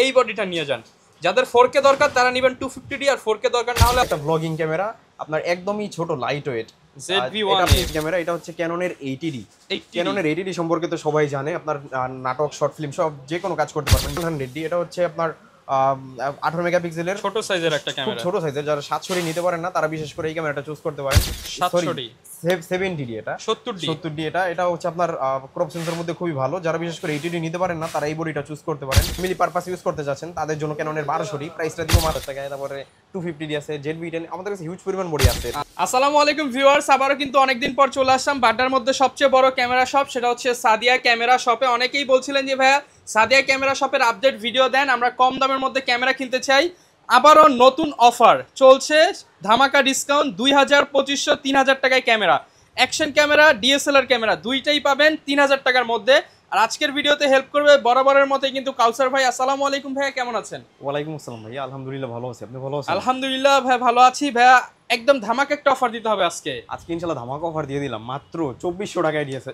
এই বডিটা নিয়ে যান। যাদের 4K দরকার তারা নেবেন 250D, আর 4K দরকার না হলে একটা ব্লগিং ক্যামেরা, আপনার একদমই ছোট লাইট ওয়েট ZV-1 ক্যামেরা। এটা হচ্ছে ক্যাননের 80D। ক্যাননের 80D সম্পর্কে তো সবাই জানে, আপনার নাটক, শর্ট ফিল্ম সব যে কোনো কাজ করতে পারবেন। 100D এটা হচ্ছে আপনার 18 মেগাপিক্সেলের ছোট সাইজের একটা ক্যামেরা, ছোট সাইজের। যারা 700D নিতে পারেন না তারা বিশেষ করে এই ক্যামেরাটা চুজ করতে পারেন। 700D 70D এটা 70D এটা হচ্ছে আপনার ক্রপ সেন্সর মধ্যে খুবই ভালো। যারা বিশেষ করে 80D নিতে পারেন না তারা এই বডিটা চুজ করতে পারেন। ফ্যামিলি পারপাস ইউজ করতে যাচ্ছেন তাদের জন্য ক্যাননের 1200D প্রাইসটা দিব মাত্র টাকা। তারপরে 250D আছে, ZV-10, আমাদের কাছে হিউজ পরিমাণ বডি আছে। আসসালামু আলাইকুম ভিউয়ার্স, আবারও কিন্তু অনেকদিন পর চলে আসলাম বাড্ডার মধ্যে সবচেয়ে বড় ক্যামেরা শপ, সেটা হচ্ছে সাদিয়া ক্যামেরা শপে। অনেকেই বলছিলেন যে ভাইয়া সাদিয়া ক্যামেরা শপের আপডেট ভিডিও দেন, আমরা কম দামের মধ্যে ক্যামেরা কিনতে চাই। আবারও নতুন অফার চলছে, ধামাকা ডিসকাউন্ট, 2000, 2500, 3000 টাকায় camera. Action camera, DSLR camera দুইটাই পাবেন 3000 টাকার মধ্যে। আর আজকের ভিডিওতে হেল্প করবে বরাবরের মতোই কিন্তু কাউসার ভাই। আসসালামু আলাইকুম ভাইয়া, কেমন আছেন? ওয়ালাইকুম আসসালাম ভাইয়া, আলহামদুলিল্লাহ ভালো আছি। আপনি ভালো আছেন? আলহামদুলিল্লাহ ভাই ভালো আছি। ভাইয়া একদম ধামাকা একটা অফার দিতে হবে আজকে। ইনশাআল্লাহ ধামাকা অফার দিয়ে দিলাম, মাত্র 2400 টাকায় দিয়েছে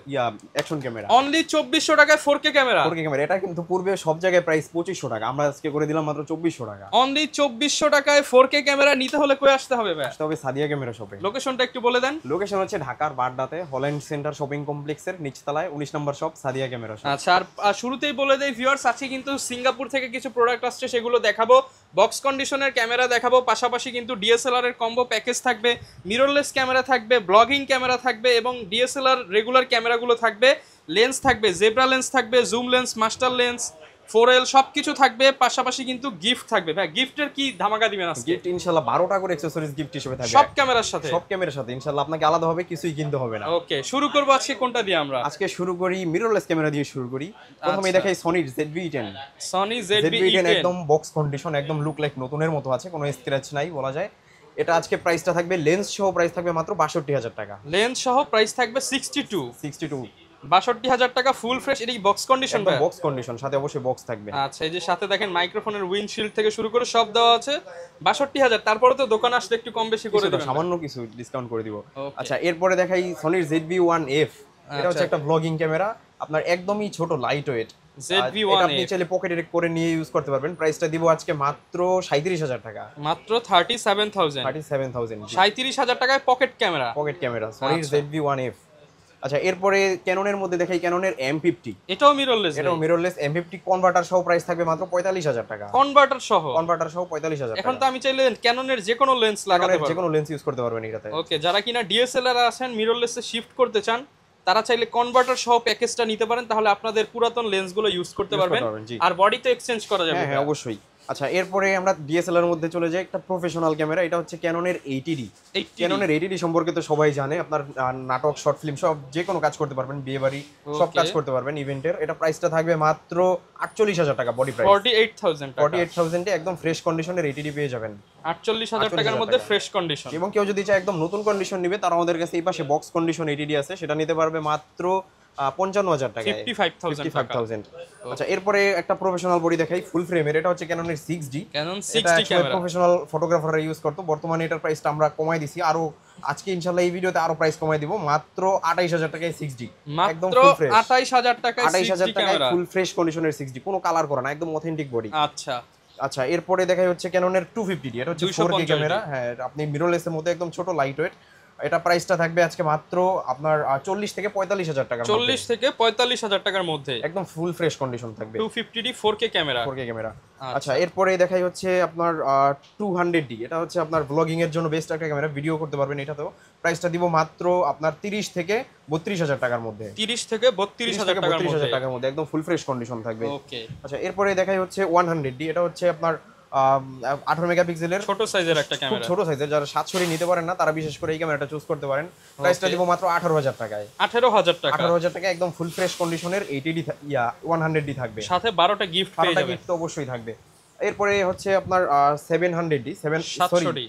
অ্যাকশন ক্যামেরা। অনলি 2400 টাকায় 4K ক্যামেরা। 4K ক্যামেরা, এটা কিন্তু পূর্বে সব জায়গায় প্রাইস 2500 টাকা, আমরা আজকে করে দিলাম মাত্র 2400 টাকা। অনলি 2400 টাকায় 4K ক্যামেরা নিতে হলে কই আসতে হবে ভাই? তবে সাদিয়া ক্যামেরা শপে। লোকেশনটা একটু বলে দেন। লোকেশন হচ্ছে ঢাকার বাড্ডাতে হল্যান্ড সেন্টার শপিং কমপ্লেক্সের নিচতলায় 19 নম্বর শপ সাদিয়া ক্যামেরা শপ। আচ্ছা, আর শুরুতেই বলে দেই ভিউয়ার্স, আছে কিন্তু সিঙ্গাপুর থেকে কিছু প্রোডাক্ট আসছে, সেগুলো দেখাবো। বক্স কন্ডিশনের ক্যামেরা দেখাবো, পাশাপাশি কিন্তু ডিএসএলআর এর কম্বো প্যাকেজ থাকবে, মিররলেস ক্যামেরা থাকবে, ব্লগিং ক্যামেরা থাকবে এবং ডিএসএলআর রেগুলার ক্যামেরাগুলো থাকবে। লেন্স থাকবে, জেব্রা লেন্স থাকবে, zoom lens, master lens, 4L সবকিছু থাকবে। পাশাপাশি কিন্তু গিফট থাকবে। ভাই গিফটের কি ধামাকা দিবেন আজকে? গিফট ইনশাআল্লাহ 12টা করে অ্যাকসেসরিজ গিফট হিসেবে থাকবে সব ক্যামেরার সাথে। সব ক্যামেরার সাথে ইনশাআল্লাহ, আপনাকে আলাদাভাবে কিছুই কিনতে হবে না। ওকে, শুরু করব আজকে কোনটা দিয়ে আমরা? আজকে শুরু করি মিররলেস ক্যামেরা দিয়ে শুরু করি। প্রথমেই দেখাই সনির ZV-10। সনি ZV-10 একদম বক্স কন্ডিশন, একদম লুক লাইক নতুনের মতো আছে, কোনো স্ক্র্যাচ নাই বলা যায়। এটা আজকে প্রাইসটা থাকবে, লেন্স সহ প্রাইস থাকবে মাত্র 62000 টাকা। লেন্স সহ প্রাইস থাকবে 62 62000 টাকা ফুল ফ্রেশ। এটা কি বক্স কন্ডিশন? একদম বক্স কন্ডিশন, সাথে অবশ্যই বক্স থাকবে। আচ্ছা, এই যে সাথে দেখেন মাইক্রোফোনের উইন্ডশিল্ড থেকে শুরু করে সব দেওয়া আছে। 62000, তারপরে তো দোকান আসলে একটু কম বেশি করে দেবেন, সামান্য কিছু ডিসকাউন্ট করে দিব। আচ্ছা, এরপরে দেখাই সনির ZV-1F। এটা হচ্ছে একটা ব্লগিং ক্যামেরা, আপনার একদমই ছোট লাইট ওয়েট। ZV-1F আপনি চাইলে পকেটে করে নিয়ে ইউজ করতে পারবেন। প্রাইসটা দিব আজকে মাত্র 37000 টাকা। মাত্র 37000 37000 টাকায় পকেট ক্যামেরা। পকেট ক্যামেরা সনির ZV-1F। আচ্ছা, এরপরে ক্যাননের মধ্যে দেখাই ক্যাননের M50। এটাও মিররলেস। এটাও মিররলেস M50 কনভার্টার সহ প্রাইস থাকবে মাত্র 45000 টাকা। কনভার্টার সহ 45000 টাকা। এখন তো আমি চাইলে ক্যাননের যে কোনো লেন্স লাগাতে পারবো, যে কোনো লেন্স ইউজ করতে পারবেন এটাতে। ওকে, যারা কিনা ডিএসএলআর আছেন মিররলেসে শিফট করতে চান তারা চাইলে কনভার্টার সহ প্যাকেজটা নিতে পারেন, তাহলে আপনাদের পুরাতন লেন্সগুলো ইউজ করতে পারবেন। আর বডি তো এক্সচেঞ্জ করা যাবে। হ্যাঁ অবশ্যই। আচ্ছা, এরপরে আমরা ডিএসএলআর মধ্যে চলে যাই, একটা প্রফেশনাল ক্যামেরা। এটা হচ্ছে ক্যাননের 80D। ক্যাননের 80D সম্পর্কে তো সবাই জানে, আপনার নাটক, শর্ট ফিল্ম সব যে কোনো কাজ করতে পারবেন, বিয়ে বাড়ি সব কাজ করতে পারবেন ইভেন্টের। এটা প্রাইসটা থাকবে মাত্র 48000 টাকা বডি প্রাইস। 48000 এ একদম ফ্রেশ কন্ডিশনের 80D পেয়ে যাবেন। 48000 টাকার মধ্যে ফ্রেশ কন্ডিশন। এবং কেউ যদি চায় একদম নতুন কন্ডিশন নিবে, তারা আমাদের কাছে এই পাশে বক্স কন্ডিশন 80D আছে, সেটা নিতে পারবে মাত্র 55000 টাকা, 55000। আচ্ছা, এরপরে একটা প্রফেশনাল বডি দেখাই ফুল ফ্রেমের। এটা হচ্ছে ক্যাননের 6D। ক্যামেরা প্রফেশনাল ফটোগ্রাফাররা ইউজ করতো, বর্তমানে এটার প্রাইসটা আমরা কমাই দিছি আরো। আজকে ইনশাআল্লাহ এই ভিডিওতে আরো প্রাইস কমাই দিব, মাত্র 28000 টাকায় 6D। একদম ফুল ফ্রেশ 28000 টাকায় 28000 টাকায় ফুল ফ্রেশ কন্ডিশনের 6D, কোনো কালার করা না, একদম অথেন্টিক বডি। আচ্ছা, এরপরে দেখাই হচ্ছে ক্যাননের 250D। এটা হচ্ছে 4K ক্যামেরা। হ্যাঁ, আপনি মিররলেসের মধ্যে একদম ছোট লাইট ওয়েট। এটা প্রাইসটা থাকবে আজকে মাত্র আপনার 40 থেকে 45000 টাকা। 40 থেকে 45000 টাকার মধ্যে একদম ফুল ফ্রেশ কন্ডিশন থাকবে। 250D 4K camera. আচ্ছা, এরপরে দেখাই হচ্ছে আপনার 200D। এটা হচ্ছে আপনার ব্লগিং এর জন্য বেস্ট একটা ক্যামেরা, ভিডিও করতে পারবেন এটাতেও। প্রাইসটা দিব মাত্র আপনার 30 থেকে 32000 টাকার মধ্যে। 30 থেকে 32000 টাকার মধ্যে একদম ফুল ফ্রেশ কন্ডিশন থাকবে। ওকে। আচ্ছা, এরপরে দেখাই হচ্ছে 100D। এটা হচ্ছে আপনার 18 মেগাপিক্সেলের ছোট সাইজের একটা ক্যামেরা, ছোট সাইজের। যারা 700D নিতে পারেন না তারা বিশেষ করে এই ক্যামেরাটা চুজ করতে পারেন। প্রাইসটা দিব মাত্র 18000 টাকায়। 18000 টাকা একদম ফুল ফ্রেশ কন্ডিশনের 80D 100D থাকবে, সাথে 12টা গিফট পেয়ে যাবেন। গিফট তো অবশ্যই থাকবে। এরপরে হচ্ছে আপনার 700D 70D।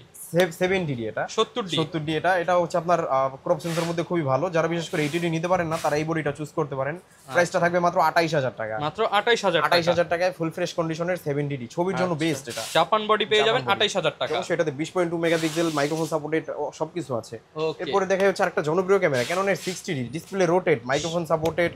এটা 70D এটা হচ্ছে আপনার ক্রপ সেন্সর মধ্যে খুবই ভালো। যারা বিশেষ করে 80D নিতে পারেন না তারা এই বডিটা চুজ করতে পারেন। প্রাইসটা থাকবে মাত্র 28000 টাকা। মাত্র 28000 টাকায় ফুল ফ্রেশ কন্ডিশনের 70D, ছবির জন্য বেস্ট। এটা জাপান বডি পেয়ে যাবেন 28000 টাকা। সেটাতে 20.2 মেগাপিক্সেল মাইক্রোফোন সাপোর্টেড সবকিছু আছে। এরপরে দেখা হচ্ছে আরেকটা জনপ্রিয় ক্যামেরা ক্যাননের 60D, display rotate, microphone supported,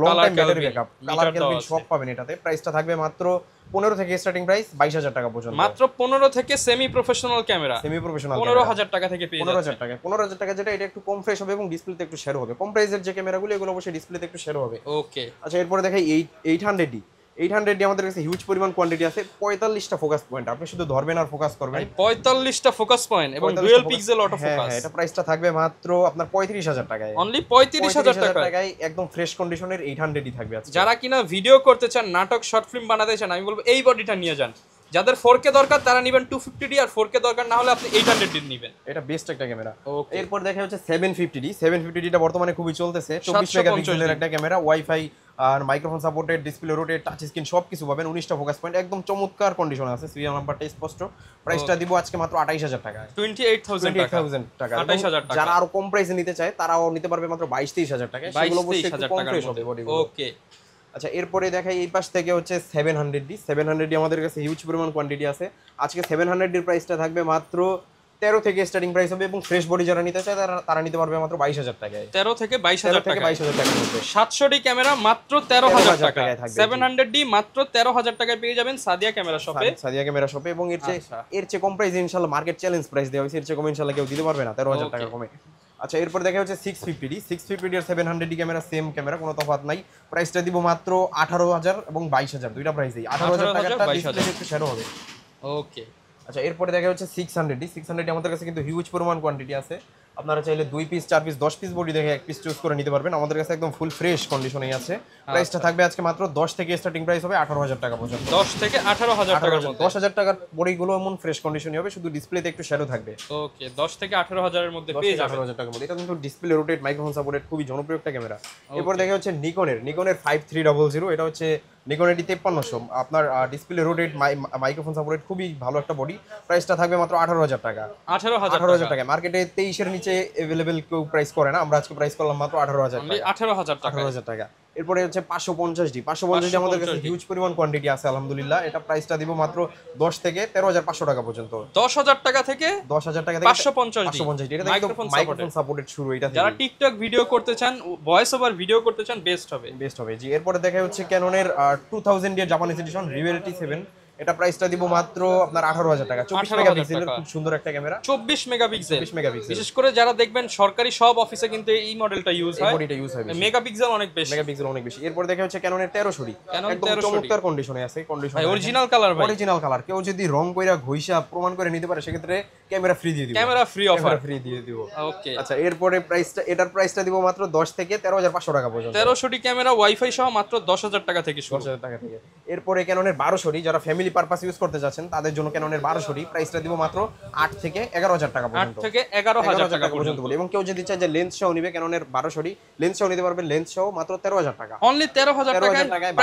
long time battery backup, colour Kelvin সব পাবেন এটাতে। প্রাইসটা থাকবে মাত্র 15 থেকে স্টার্টিং প্রাইস 22000 টাকা পর্যন্ত। মাত্র 15 থেকে semi professional camera, semi professional 15000 টাকা থেকে পেয়ে যাচ্ছেন। 15000 টাকা যেটা, এটা একটু কম ফ্রেশ হবে এবং ডিসপ্লেতে একটু শেয়ার হবে। কম প্রাইসের যে ক্যামেরাগুলো এগুলো অবশ্যই ডিসপ্লেতে একটু শেয়ার হবে। ওকে, আচ্ছা এরপরে দেখাই 800D। 800D আমাদের কাছে হিউজ পরিমাণ কোয়ান্টিটি আছে, 45টা ফোকাস পয়েন্ট। আপনি শুধু ধরবেন আর ফোকাস করবেন। 45টা ফোকাস পয়েন্ট এবং ডুয়াল পিক্সেল অটো ফোকাস। হ্যাঁ, এটা প্রাইসটা থাকবে মাত্র আপনার 35000 টাকায়। অনলি 35000 টাকায় একদম ফ্রেশ কন্ডিশনের 800D থাকবে আজকে। যারা কিনা ভিডিও করতে চান, নাটক শর্ট ফিল্ম বানাতে চান, আমি বলবো এই বডিটা নিয়ে যান। যাদের 4K দরকার তারা নেবেন 250D, আর 4K দরকার না হলে আপনি 800D নেবেন। এটা বেস্ট একটা ক্যামেরা। এরপর দেখা হচ্ছে 750D। 750D টা বর্তমানে খুবই চলতেছে। 24 মেগাপিক্সেলের একটা ক্যামেরা, ওয়াইফাই আর microphone supported, display rotate, touch screen সবকিছু পাবেন। 19টা ফোকাস পয়েন্ট, একদম চমৎকার কন্ডিশনে আছে। সিরিয়াল নাম্বারটা স্পষ্ট। প্রাইসটা দিব আজকে মাত্র 28000 টাকা। 28000 টাকা। 28000 টাকা। যারা আরো কম প্রাইসে নিতে চায় তারাও নিতে পারবে মাত্র 22-23000 টাকা। সেগুলো অবশ্যই একটু কম ফ্রেশ হবে বডিগুলো। ওকে, আচ্ছা এরপরে দেখাই এই পাশ থেকে হচ্ছে 700D। 700D আমাদের কাছে হিউজ পরিমাণ কোয়ান্টিটি আছে। আজকে 700D এর প্রাইসটা থাকবে মাত্র 13 থেকে স্টার্টিং প্রাইস হবে, এবং ফ্রেশ বডি যারা নিতে চায় তারা নিতে পারবে মাত্র 22000 টাকায়। 13 থেকে 22000 টাকা। 22000 টাকার মধ্যে 700D ক্যামেরা মাত্র 13000 টাকায় থাকবে। 700D মাত্র 13000 টাকায় পেয়ে যাবেন সাদিয়া ক্যামেরা শপে। সাদিয়া ক্যামেরা শপে। এবং এর চেয়ে কম প্রাইস ইনশাআল্লাহ মার্কেট চ্যালেঞ্জ প্রাইস দেওয়া হয়েছে, এর চেয়ে কম ইনশাআল্লাহ কেউ দিতে পারবে না 13000 টাকা কমে। আচ্ছা এরপর দেখা হচ্ছে 650D। 650D এর 700D ক্যামেরা সেম ক্যামেরা, কোনো তফাৎ নাই। প্রাইসটা দিব মাত্র 18000 এবং 22000, দুইটা প্রাইসেই 18000 টাকাটা ডিসপ্লে একটু শেয়ার হবে। ওকে, আচ্ছা এরপরে দেখা হচ্ছে 600D। 600D আমাদের কাছে কিন্তু হিউজ পরিমাণ কোয়ান্টিটি আছে। আপনারা চাইলে 2 পিস 4 পিস 10 পিস বডি দেখে 1 পিস চুজ করে নিতে পারবেন। আমাদের কাছে একদম ফুল ফ্রেশ কন্ডিশনেই আছে। প্রাইসটা থাকবে আজকে মাত্র 10 থেকে স্টার্টিং প্রাইস হবে 18000 টাকা পর্যন্ত। 10 থেকে 18000 টাকার মধ্যে। 10000 টাকার বডিগুলো এমন ফ্রেশ কন্ডিশনই হবে, শুধু ডিসপ্লেতে একটু শ্যাডো থাকবে। ওকে, 10 থেকে 18000 এর মধ্যে পেয়ে যাবেন। 18000 টাকার মধ্যে। এটা কিন্তু ডিসপ্লে রোটেট, মাইক্রোফোন সাপোর্টেড, খুবই জনপ্রিয় একটা ক্যামেরা। এরপর দেখা হচ্ছে নিকনের 5300। এটা হচ্ছে নিকন এডি 5300। আপনার ডিসপ্লে রোটেট, মাইক্রোফোন সাপোর্টেড, খুবই ভালো একটা বডি। প্রাইসটা থাকবে মাত্র 18000 টাকা। 18000 টাকা। মার্কেটে 23 এর নিচে अवेलेबल কেউ প্রাইস করে না, আমরা আজকে প্রাইস করলাম মাত্র 18000 টাকা। 18000 টাকা। এরপরে হচ্ছে 550D। 550D আমাদের কাছে হিউজ পরিমাণ কোয়ান্টিটি আছে আলহামদুলিল্লাহ। এটা প্রাইসটা দিব মাত্র 10 থেকে 13500 টাকা পর্যন্ত। 10000 টাকা থেকে 10000 টাকা থেকে 550D। এটা একদম মাইক্রোফোন সাপোর্টেড শুরু। এটা যারা টিকটক ভিডিও করতে চান, ভয়েস ওভার ভিডিও করতে চান, বেস্ট হবে। জি এরপরে দেখা হচ্ছে ক্যাননের 2000D এর জাপানিজ এডিশন রিভেলিটি 7। এটা প্রাইসটা দিব মাত্র আপনার 18000 টাকা। 24 মেগাপিক্সেলের খুব সুন্দর একটা ক্যামেরা। 24 মেগাপিক্সেল। বিশেষ করে যারা দেখবেন সরকারি সব অফিসে কিন্তু এই মডেলটা ইউজ হয়। বডিটা ইউজ হয় বেশি। মেগাপিক্সেল অনেক বেশি। এরপর দেখা হচ্ছে ক্যাননের 1300D। একদম চমৎকার কন্ডিশনে আছে। ভাই অরিজিনাল কালার ভাই। Original colour. কেউ যদি রং কইরা ঘষা প্রমাণ করে নিতে পারে সেক্ষেত্রে ক্যামেরা ফ্রি দিয়ে দিব। Camera free offer. ওকে। আচ্ছা এরপরে এটার প্রাইসটা দিব মাত্র 10 থেকে 13500 টাকা পর্যন্ত। 1300D ক্যামেরা ওয়াইফাই সহ মাত্র 10000 টাকা থেকে শুরু। 10000 টাকা থেকে। এরপরে ক্যাননের 1200D, যারা ফ্যামিলি পারপাস ইউজ করতে যাচ্ছেন তাদের জন্য ক্যাননের 1200D। প্রাইসটা দিব মাত্র 8 থেকে 11000 টাকা পর্যন্ত। 8 থেকে 11000 টাকা পর্যন্ত। এবং কেউ যদি চায় যে লেন্স সহ নিবে ক্যাননের 1200D, লেন্স সহ নিতে পারবেন। লেন্স সহ মাত্র 13000 টাকা। অনলি 13000 টাকায়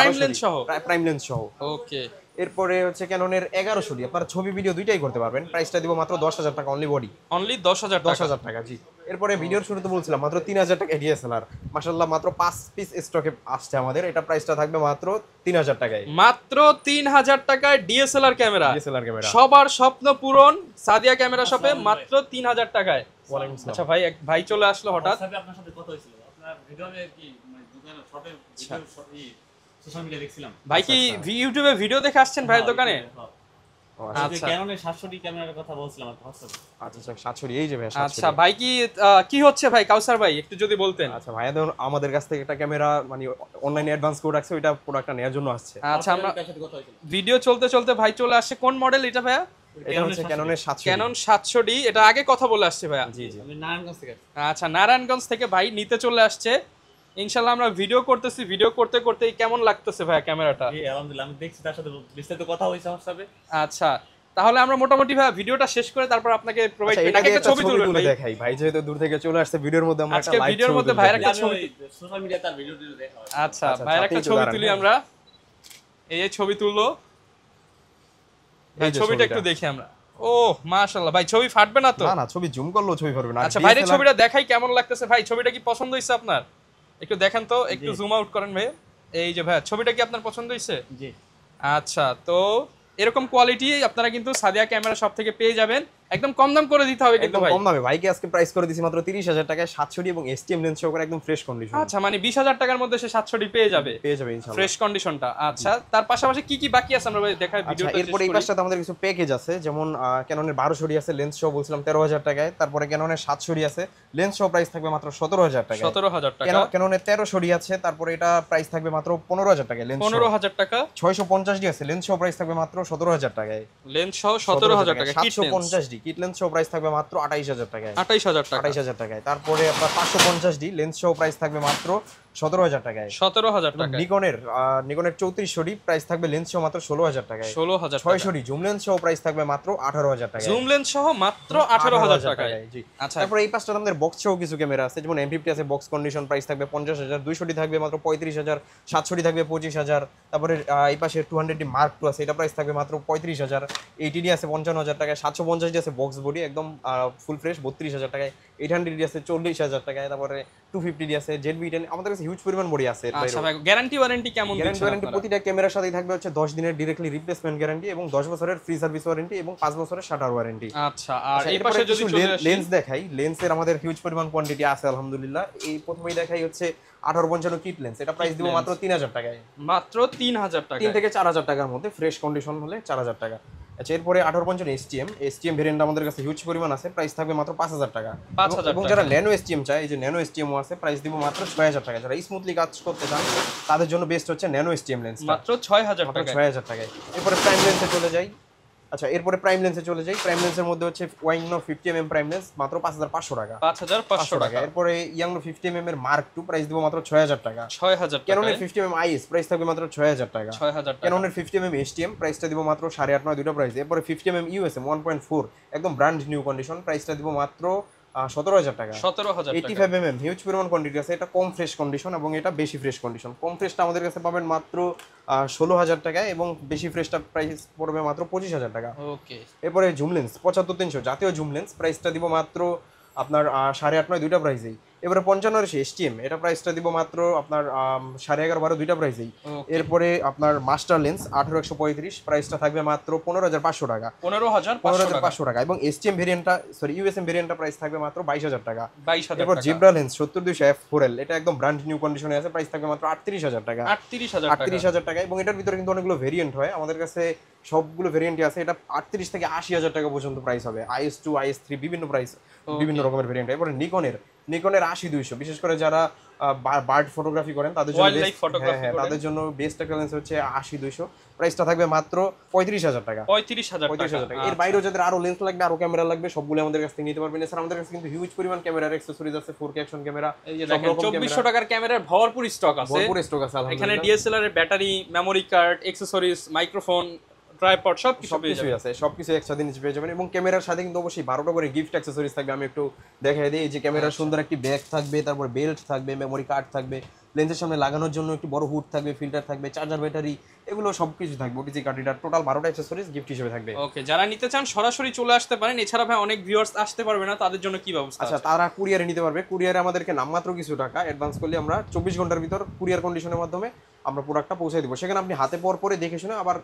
প্রাইম লেন্স সহ। ওকে। এরপরে হচ্ছে ক্যাননের 1100D। আপনারা ছবি ভিডিও দুইটাই করতে পারবেন। প্রাইসটা দিব মাত্র 10000 টাকা অনলি বডি। অনলি 10000 টাকা। জি এরপরে ভিডিওর শুরুতে বলছিলাম মাত্র 3000 টাকা ডিএসএলআর। মাশাআল্লাহ মাত্র 5 পিস স্টকে আসছে আমাদের। এটা প্রাইসটা থাকবে মাত্র 3000 টাকায়। মাত্র 3000 টাকায় ডিএসএলআর ক্যামেরা। সবার স্বপ্ন পূরণ সাদিয়া ক্যামেরা শপে মাত্র 3000 টাকায়। আচ্ছা ভাই চলে আসলো হঠাৎ। আপনার সাথে কথা হয়েছিল, আপনার ভিডিওতে কি মানে দোকানে শপে সোশ্যাল মিডিয়া দেখছিলাম। ভাই কি ইউটিউবে ভিডিও দেখে আসছেন ভাইয়ের দোকানে? আচ্ছা ক্যাননের 700D ক্যামেরার কথা বলছিলাম আর হোয়াটসঅ্যাপে। আচ্ছা 700D এই যে ভাই 700D। আচ্ছা ভাই কি হচ্ছে ভাই কাউসার ভাই একটু যদি বলতেন। আচ্ছা ভাই আমাদের কাছ থেকে একটা ক্যামেরা মানে অনলাইনে অ্যাডভান্স কোড রাখছে, ওইটা প্রোডাক্টটা নেওয়ার জন্য আসছে। আচ্ছা আমরা ভিডিও চলতে ভাই চলে আসছে। কোন মডেল এটা ভাইয়া? এটা হচ্ছে ক্যাননের 700D। Canon 700D। এটা আগে কথা বলে আসছে ভাইয়া। জি আমি নারায়ণগঞ্জ থেকে। আচ্ছা নারায়ণগঞ্জ থেকে ভাই নিতে চলে আসছে। ইনশাআল্লাহ আমরা ভিডিও করতেছি, ভিডিও করতে কেমন লাগতেছে ভাইয়া ক্যামেরাটা? জি আলহামদুলিল্লাহ, আমি দেখছি, তার সাথে বিস্তারিত কথা হইছে হোয়াটসঅ্যাপে। আচ্ছা তাহলে আমরা মোটামুটি ভাই ভিডিওটা শেষ করে তারপর আপনাকে প্রোভাইড করি। নাকি একটা ছবি তুলে দেখাই? ভাই যেহেতু দূর থেকে চলে আসছে ভিডিওর মধ্যে আমরা একটা লাইভ ভিডিওর মধ্যে ভাইয়ের একটা ছবি সোশ্যাল মিডিয়া তার ভিডিও দেখা হয়। আচ্ছা ভাইয়ের একটা ছবি তুলি আমরা। এই যে ছবি তুললো ভাই, ছবিটা একটু দেখি আমরা। ও মাশাআল্লাহ ভাই ছবি ফাটবে না তো? না ছবি জুম করলেও ছবি ফাটবে না। আচ্ছা ভাইয়ের ছবিটা দেখাই কেমন লাগতেছে। ভাই ছবিটা কি পছন্দ হইছে আপনার? একটু দেখেন তো, একটু জুম আউট করেন ভাই। এই যে ভাই ছবিটা কি আপনার পছন্দ হইছে? জি। আচ্ছা তো এরকম কোয়ালিটি আপনারা কিন্তু সাদিয়া ক্যামেরা শপ থেকে পেয়ে যাবেন। একদম কম দাম করে দিতে হবে কিন্তু একদম ভাই। কম দামে ভাইকে আজকে প্রাইস করে দিছি মাত্র 30,000 টাকায় 700 এবং এসটিএম লেন্স সহকারে একদম ফ্রেশ কন্ডিশন। আচ্ছা মানে 20,000 টাকার মধ্যে সে 700 পেয়ে যাবে ইনশাআল্লাহ ফ্রেশ কন্ডিশনটা। আচ্ছা তার পাশাপাশি কি কি বাকি আছে আমরা ভাই দেখাই আচ্ছা ভিডিওটা। এরপরে এই পাশটাতে আমাদের কিছু প্যাকেজ আছে, যেমন ক্যাননের 1200 আছে লেন্স সহ বলছিলাম 13,000 টাকায়, তারপরে ক্যাননের 700 আছে লেন্স সহ প্রাইস থাকবে মাত্র 17,000 টাকায়। 17,000 টাকা। ক্যাননের 1300 আছে, তারপরে এটা প্রাইস থাকবে মাত্র 15,000 টাকায় লেন্স 15,000 টাকা। 650 আছে লেন্স সহ প্রাইস থাকবে মাত্র 17,000 টাকায়। লেন্স সহ 17,000 টাকা। 750 কিট লেন্স সহ প্রাইস থাকবে মাত্র 28,000 টাকায়। 28,000 টাকা। 28,000 টাকায়। তারপরে আপনার 550 লেন্স সহ প্রাইস থাকবে মাত্র 17,000 টাকায়। 17,000 টাকা। নিকনের 3400 প্রাইস থাকবে লেন্স সহ মাত্র 16,000 টাকায়। 16,000 টাকা। 600 জুম লেন্স সহ প্রাইস থাকবে মাত্র 18,000 টাকায়। জুম লেন্স সহ মাত্র 18,000 টাকায়। জি। আচ্ছা তারপরে এই পাঁচটা আমাদের বক্স সহ কিছু ক্যামেরা আছে, যেমন M50 আছে বক্স কন্ডিশন প্রাইস থাকবে 50,000, 200 থাকবে মাত্র 35,000, 700 থাকবে 25,000। তারপরে এই পাশে 200 মার্ক 2 আছে, এটা প্রাইস থাকবে মাত্র 35,000। 80 আছে 55,000 টাকায়, 750 আছে বক্স বডি একদম ফুল ফ্রেশ 32,000 টাকায়, 800 আছে 40,000 টাকায়, তারপরে 250 আছে ZV-10। আমাদের কাছে হিউজ পরিমাণ বডি আছে। আচ্ছা ভাই গ্যারান্টি ওয়ারেন্টি কেমন দিচ্ছেন গ্যারান্টি আপনারা? প্রতিটা ক্যামেরার সাথেই থাকবে হচ্ছে 10 দিনের ডিরেক্টলি রিপ্লেসমেন্ট গ্যারান্টি এবং 10 বছরের ফ্রি সার্ভিস ওয়ারেন্টি এবং 5 বছরের শাটার ওয়ারেন্টি। আচ্ছা আর এই পাশে যদি লেন্স দেখাই, লেন্সের আমাদের হিউজ পরিমাণ কোয়ান্টিটি আছে আলহামদুলিল্লাহ। এই প্রথমেই দেখাই হচ্ছে 1855 কিট লেন্স, এটা প্রাইস দিব মাত্র 3,000 টাকায়। মাত্র 3,000 টাকা। 3 থেকে 4,000 টাকার মধ্যে ফ্রেশ কন্ডিশন হলে 4,000 টাকা। আচ্ছা এরপরে 1855 এসটিএম ভেরিয়েন্ট আমাদের কাছে হিউজ পরিমাণ আছে, প্রাইস থাকবে মাত্র 5,000 টাকা। 5,000 এবং যারা ন্যানো এসটিএম চায়, এই যে ন্যানো এসটিএম আছে, প্রাইস দিব মাত্র 6,000 টাকা। যারা স্মুথলি কাজ করতে চান তাদের জন্য বেস্ট হচ্ছে ন্যানো এসটিএম লেন্স, মাত্র 6,000 মাত্র টাকা। 6,000 টাকায়। এরপরে প্রাইম লেন্সে চলে যাই। আচ্ছা এরপরে প্রাইম লেন্সে চলে যাই। প্রাইম লেন্সের মধ্যে হচ্ছে ওয়াংনো 50mm প্রাইম লেন্স মাত্র 5,500 টাকা। 5,500 টাকা। এরপরে ইয়াংনো 50mm এর মার্ক 2 প্রাইস দিব মাত্র 6,000 টাকা। 6,000 টাকা। ক্যাননের 50mm আইএস প্রাইস থাকবে মাত্র 6,000 টাকা। 6,000 টাকা। ক্যাননের 50mm এসটিএম প্রাইসটা দিব মাত্র 8.5-9 দুটো প্রাইস। এরপরে 50mm ইউএসএম 1.4 একদম ব্র্যান্ড নিউ কন্ডিশন, প্রাইসটা দিব মাত্র 17,000 টাকা। 17,000 টাকা। 85mm হিউজ পরিমাণ কোয়ান্টিটি আছে, এটা কম ফ্রেশ কন্ডিশন এবং এটা বেশি ফ্রেশ কন্ডিশন। কম ফ্রেশটা আমাদের কাছে পাবেন মাত্র 16,000 টাকায় এবং বেশি ফ্রেশটা প্রাইস পড়বে মাত্র 25,000 টাকা। ওকে। এরপরে জুম লেন্স 75-300 জাতীয় জুম লেন্স প্রাইসটা দিব মাত্র আপনার 8.5-9 দুইটা প্রাইসেই। এবারে 55 এসটিএম এটা প্রাইসটা দিব মাত্র আপনার 11.5-12 দুইটা প্রাইসেই। এরপরে আপনার মাস্টার লেন্স 18-135 প্রাইসটা থাকবে মাত্র 15,500 টাকা। 15,500 টাকা এবং এসটিএম ভেরিয়েন্টটা ইউএসএম ভেরিয়েন্টটা প্রাইস থাকবে মাত্র 22,000 টাকা। 22,000 এরপর টাকা। জেব্রা লেন্স 70-200 f4l এটা একদম ব্র্যান্ড নিউ কন্ডিশনে আছে, প্রাইস থাকবে মাত্র 38,000 টাকা। 38,000 টাকা। 38,000 টাকা এবং এটার ভিতরে কিন্তু অনেকগুলো ভেরিয়েন্ট হয়, আমাদের কাছে সবগুলো ভেরিয়েন্টই আছে। এটা 38 থেকে 80,000 টাকা পর্যন্ত প্রাইস হবে। IS2 IS3 বিভিন্ন প্রাইস, বিভিন্ন রকমের ভেরিয়েন্ট। এরপরে নিকনের 80-200 বিশেষ করে যারা বার্ড ফটোগ্রাফি করেন তাদের জন্য তাদের জন্য বেস্ট একটা লেন্স হচ্ছে 80-200 প্রাইসটা থাকবে মাত্র 35,000 টাকা। 35,000 টাকা। এর বাইরেও যাদের আরো লেন্স লাগবে, আরো ক্যামেরা লাগবে, সবগুলো আমাদের কাছ থেকে নিতে পারবেন। এছাড়া আমাদের কাছে কিন্তু হিউজ পরিমাণ ক্যামেরার অ্যাকসেসরিজ আছে, 4K অ্যাকশন ক্যামেরা, এই যে দেখেন 2400 টাকার ক্যামেরার ভরপুর স্টক আছে। ভরপুর স্টক আছে এখানে আলহামদুলিল্লাহ। ডিএসএলআর এর battery, memory card, accessories, microphone, tripod সবকিছু পেয়ে যাবেন। আছে, সবকিছু একসাথে নিচে পেয়ে যাবেন। এবং ক্যামেরার সাথে কিন্তু অবশ্যই 12টা করে গিফট অ্যাকসেসরিজ থাকবে। আমি একটু দেখাই দিই, এই যে ক্যামেরার সুন্দর একটি ব্যাগ থাকবে, তারপর বেল্ট থাকবে, মেমরি কার্ড থাকবে, লেন্সের সামনে লাগানোর জন্য একটি বড় হুড থাকবে, ফিল্টার থাকবে, চার্জার, ব্যাটারি, এগুলো সবকিছু থাকবে। ওটিজি কার্ড রিডার, টোটাল 12টা অ্যাকসেসরিজ গিফট হিসেবে থাকবে। ওকে, যারা নিতে চান সরাসরি চলে আসতে পারেন। এছাড়া ভাই অনেক ভিউয়ার্স আসতে পারবে না, তাদের জন্য কি ব্যবস্থা আছে? আচ্ছা তারা কুরিয়ারে নিতে পারবে। কুরিয়ারে আমাদেরকে নামমাত্র কিছু টাকা অ্যাডভান্স করলে আমরা 24 ঘন্টার ভিতর কুরিয়ার কন্ডিশনের মাধ্যমে আমরা প্রোডাক্টটা পৌঁছে দিব। সেখানে আপনি হাতে পরে দেখে শুনে আবার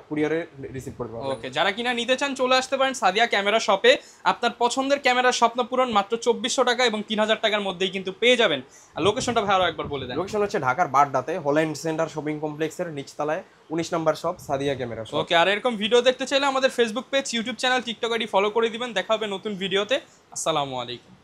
কুরিয়ারে রিসিভ করতে পারবেন। ওকে, যারা কিনা নিতে চান চলে আসতে পারেন সাদিয়া ক্যামেরা শপে। আপনার পছন্দের ক্যামেরার স্বপ্ন পূরণ মাত্র 2400 টাকা এবং 3,000 টাকার মধ্যেই কিন্তু পেয়ে যাবেন। আর লোকেশনটা ভাই আরো একবার বলে দেন। লোকেশন হচ্ছে ঢাকার বাড্ডাতে হল্যান্ড সেন্টার শপিং কমপ্লেক্সের নিচতলায় 19 নম্বর শপ সাদিয়া ক্যামেরা শপ। ওকে, আর এরকম ভিডিও দেখতে চাইলে আমাদের Facebook page, YouTube channel, TikTok ID follow করে দিবেন। দেখা হবে নতুন ভিডিওতে। আসসালামু আলাইকুম।